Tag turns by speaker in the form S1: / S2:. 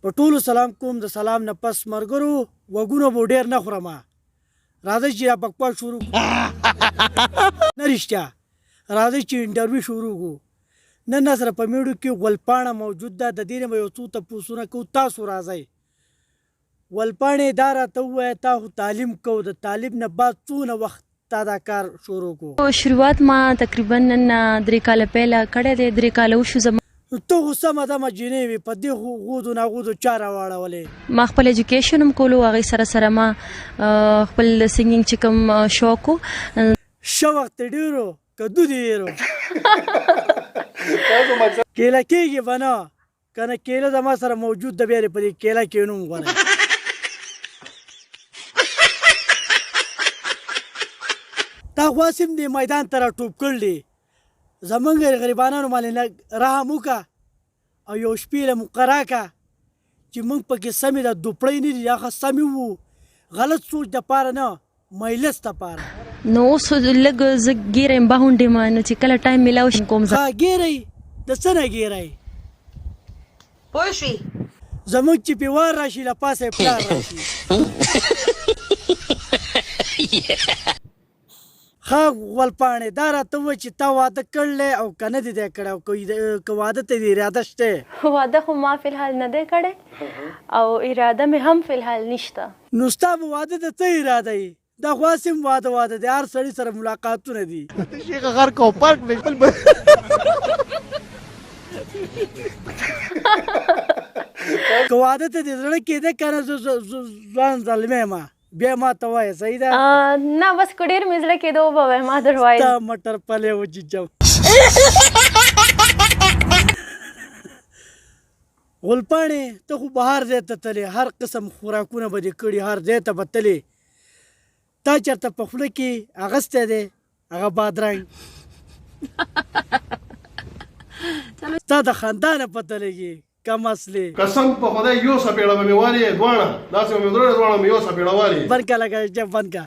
S1: په ټولو سلام کوم. د سلام نه پس ملګرو وګونه به ډېر نه خورم. راځئ چې دا بکواس شروع کړو. نه رښتیا راځئ چې انټرویو شروع کړو. نن سره په میډیو کې ولپاڼه موجود ده. د دې نه به یو څو تپوسونه کوو. تاسو راځئ ولپاڼې دا راته ووایه تا خو تعلیم کوو، د تعلیم نه بعد څونه وخت تا دا کار شروع کړو؟
S2: شروعات ما تقریبا نن 3 کاله پهله کړی دی. 3 کاله وشو زما.
S1: ته خو سمه دمه جینۍ وې، په دې خو غودو ناغودو چا راواړولې؟
S2: ما خپل ایجوکیشن هم کولو، هغې سره ما خپل د سنګینګ چې کوم شوق و.
S1: شوق ته ډېرو که دود یې ډېرو کیله کېږي به نه که نه کیله زما سره موجود ده، بیا دې په دې کیله کې نوم غواړئ. تا خواسم دې میدان ته راټوپ کړلې، زمونږ غریبانانو باندې لږ رحم وکړه او یو شپې له مقرره کړه چې موږ پکې سمې د دوپړۍ نه دي، هغه سمې وو غلط سوچ دپاره نه، مجلس دپاره.
S2: نو اوس لږ زه ګیره یم باغونډې ما، نو چې کله ټایم میلاو شي کوم
S1: ښه ګیری د څه نه ګیری
S3: پوه شوې
S1: زموږ چې پیوار راشي له پاسه یې پلار راشي. ښه ولپاڼې دا راته ووایه چې تا واده کړلی او که نه دې دی کړی، او که واده ته دې اراده شته؟
S2: واده خو ما فی الحال نه دی کړی او اراده مې هم فی الحال نشته.
S1: نو ستا به واده ته څه اراده یې؟ دا خو هسې هم واده دی، هر سړي سره ملاقاتونه دي.
S4: شیخ غر کو پارک دی خپل
S1: که واده ته دې زړه کېده که نه ځوان زلمی یم بیا ما ته وایه، صحیح ده؟
S2: نه بس که ډېر مې زړه کېده وبه وایم، ادروایز
S1: ستا مټر پلی و جیجم. غلپاڼې ته خو به هر ځای ته تلې، هر قسم خوراکونه به دې کړي، هر ځای ته به تلې. تا چېرته په خوله کې اغستی دی هغه بادرنګ؟ ستا د خندا نه پته لګي کم اصلې.
S4: قسم په خدای یو سپېړه به مې والې دواړه، داسې به مې دواړه مې یو سپېړه والې.
S1: بند که لګه جب بند که.